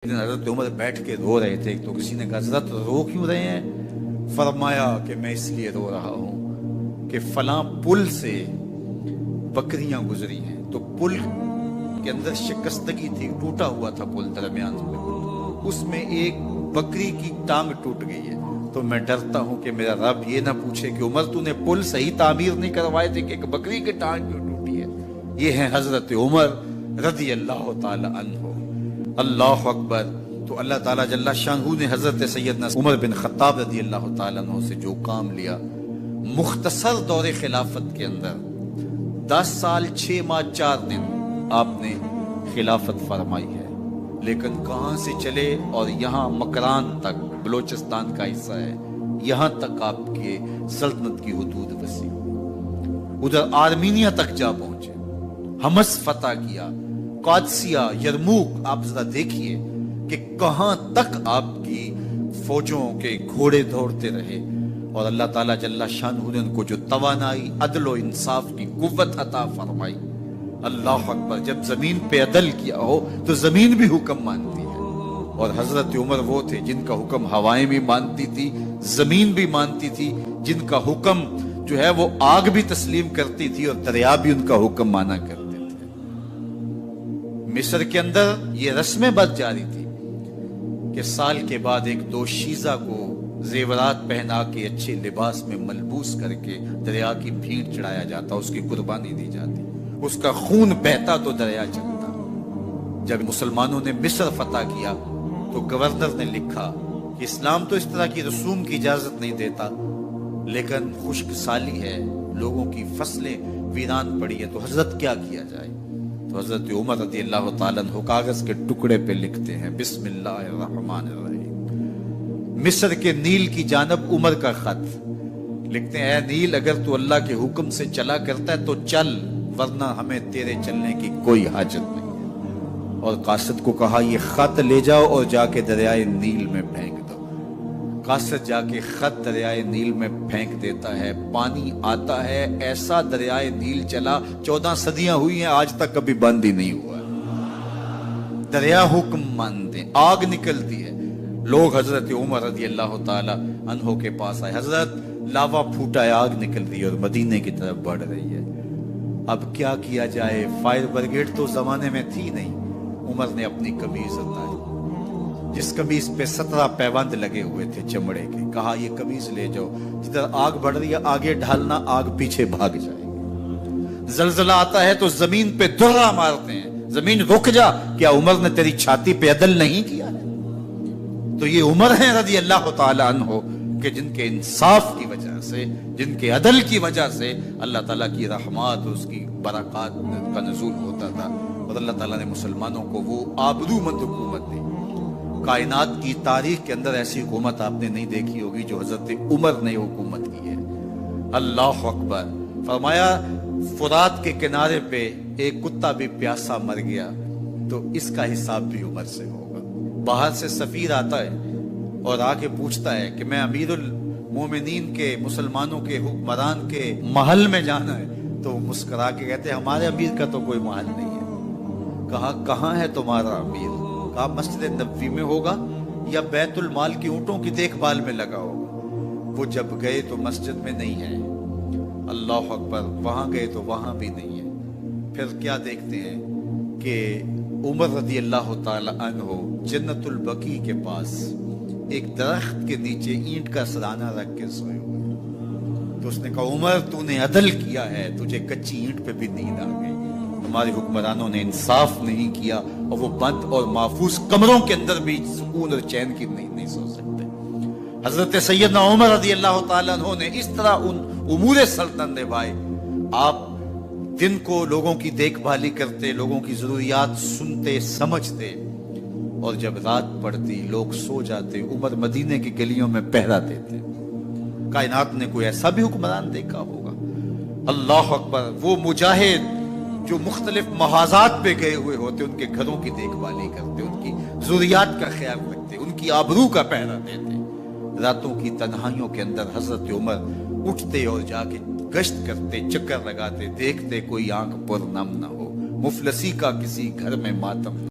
حضرت عمر بیٹھ کے رو رہے تھے تو کسی نے کہا حضرت رو کیوں رہے ہیں؟ فرمایا کہ میں اس لیے رو رہا ہوں کہ فلاں پل سے بکریاں گزری ہیں، تو پل کے اندر شکستگی تھی، ٹوٹا ہوا تھا پل درمیان میں، اس میں ایک بکری کی ٹانگ ٹوٹ گئی ہے، تو میں ڈرتا ہوں کہ میرا رب یہ نہ پوچھے کہ عمر تو نے پل صحیح تعمیر نہیں کروائے تھے کہ ایک بکری کی ٹانگ کیوں ٹوٹی ہے۔ یہ ہیں حضرت عمر رضی اللہ تعالی عنہ۔ اللہ اکبر۔ تو اللہ تعالیٰ جل شانہ نے حضرت سیدنا عمر بن خطاب رضی اللہ تعالیٰ عنہ سے جو کام لیا، مختصر دور خلافت کے اندر 10 سال 6 ماہ 4 دن آپ نے خلافت فرمائی ہے، لیکن کہاں سے چلے اور یہاں مکران تک، بلوچستان کا حصہ ہے، یہاں تک آپ کے سلطنت کی حدود وسیع ہوئی، ادھر آرمینیا تک جا پہنچے، حمص فتح کیا، قادسیہ، یرموک۔ آپ ذرا دیکھیے کہ کہاں تک آپ کی فوجوں کے گھوڑے دوڑتے رہے، اور اللہ تعالیٰ جل شانہ نے ان کو جو توانائی، عدل و انصاف کی قوت عطا فرمائی۔ اللہ اکبر۔ جب زمین پہ عدل کیا ہو تو زمین بھی حکم مانتی ہے، اور حضرت عمر وہ تھے جن کا حکم ہوائیں بھی مانتی تھی، زمین بھی مانتی تھی، جن کا حکم جو ہے وہ آگ بھی تسلیم کرتی تھی اور دریا بھی ان کا حکم مانا کرتے تھے۔ مصر کے اندر یہ رسم بد جاری تھی کہ سال کے بعد ایک دوشیزہ کو زیورات پہنا کے اچھے لباس میں ملبوس کر کے دریا کی بھیڑ چڑھایا جاتا، اس کی قربانی دی جاتی، اس کا خون بہتا تو دریا چلتا۔ جب مسلمانوں نے مصر فتح کیا تو گورنر نے لکھا کہ اسلام تو اس طرح کی رسوم کی اجازت نہیں دیتا، لیکن خشک سالی ہے، لوگوں کی فصلیں ویران پڑی ہے، تو حضرت کیا کیا جائے؟ تو حضرت عمر رضی اللہ تعالیٰ عنہ کاغذ کے ٹکڑے پہ لکھتے ہیں بسم اللہ الرحمن الرحیم۔ مصر کے نیل کی جانب عمر کا خط لکھتے ہیں، اے نیل اگر تو اللہ کے حکم سے چلا کرتا ہے تو چل، ورنہ ہمیں تیرے چلنے کی کوئی حاجت نہیں ہے۔ اور قاصد کو کہا یہ خط لے جاؤ اور جا کے دریائے نیل میں پھینک دو۔ قاصد جا کے خط دریائے نیل میں پھینک دیتا ہے، پانی آتا ہے، ایسا دریائے نیل چلا، 14 صدیاں ہوئی ہیں آج تک کبھی بند ہی نہیں ہوا۔ دریا حکم مانتے، آگ نکلتی ہے۔ لوگ حضرت عمر رضی اللہ تعالی عنہ کے پاس آئے، حضرت لاوا پھوٹا ہے، آگ نکل رہی ہے اور مدینے کی طرف بڑھ رہی ہے، اب کیا کیا جائے؟ فائر بریگیڈ تو زمانے میں تھی نہیں۔ عمر نے اپنی قمیض اتاری، جس قمیض پہ 17 پیوند لگے ہوئے تھے چمڑے کے، کہا یہ قمیض لے جاؤ، جدھر آگ بڑھ رہی ہے آگے ڈھالنا، آگ پیچھے بھاگ جائے گی۔ زلزلہ آتا ہے تو زمین پہ دھرا مارتے ہیں، زمین رک جا، کیا عمر نے تیری چھاتی پہ عدل نہیں کیا ہے؟ تو یہ عمر ہیں رضی اللہ تعالی عنہ کہ جن کے انصاف کی وجہ سے، جن کے عدل کی وجہ سے اللہ تعالیٰ کی رحمات اور اس کی برکات کا نزول ہوتا تھا، اور اللہ تعالیٰ نے مسلمانوں کو وہ آبرومند حکومت دی۔ کائنات کی تاریخ کے اندر ایسی حکومت آپ نے نہیں دیکھی ہوگی جو حضرت عمر نے حکومت کی ہے۔ اللہ اکبر۔ فرمایا فرات کے کنارے پہ ایک کتا بھی پیاسا مر گیا تو اس کا حساب بھی عمر سے ہوگا۔ باہر سے سفیر آتا ہے اور آ کے پوچھتا ہے کہ میں امیر المومنین کے، مسلمانوں کے حکمران کے محل میں جانا ہے، تو مسکرا کے کہتے ہیں ہمارے امیر کا تو کوئی محل نہیں ہے۔ کہا کہاں ہے تمہارا امیر؟ کہا مسجد نبوی میں ہوگا یا بیت المال کی اونٹوں کی دیکھ بھال میں لگا ہوگا۔ وہ جب گئے تو مسجد میں نہیں ہے، اللہ اکبر، وہاں گئے تو وہاں بھی نہیں ہے۔ پھر کیا دیکھتے ہیں کہ عمر رضی اللہ تعالی عنہ جنت البقیع کے پاس ایک درخت کے نیچے اینٹ کا سرانہ رکھ کے سوئے ہوئے، تو اس نے کہا عمر تو نے عدل کیا ہے، تجھے کچی اینٹ پہ بھی نیند آ گئی، ہمارے حکمرانوں نے انصاف نہیں کیا، اور وہ بند اور محفوظ کمروں کے اندر بھی سکون اور چین کی نہیں سو سکتے۔ حضرت سیدنا عمر رضی اللہ تعالیٰ عنہ نے اس طرح ان امور سلطنت نبھائے۔ آپ دن کو لوگوں کی دیکھ بھالی کرتے، لوگوں کی ضروریات سنتے سمجھتے، اور جب رات پڑتی لوگ سو جاتے، عمر مدینے کی گلیوں میں پہرا دیتے۔ کائنات نے کوئی ایسا بھی حکمران دیکھا ہوگا؟ اللہ اکبر۔ وہ مجاہد جو مختلف محاذات پہ گئے ہوئے ہوتے، ان کے گھروں کی دیکھ بھالی کرتے، ان کی ضروریات کا خیال رکھتے، ان کی آبرو کا پہرا دیتے۔ راتوں کی تنہائیوں کے اندر حضرت عمر اٹھتے اور جا کے گشت کرتے، چکر لگاتے، دیکھتے کوئی آنکھ پر نم نہ ہو، مفلسی کا کسی گھر میں ماتم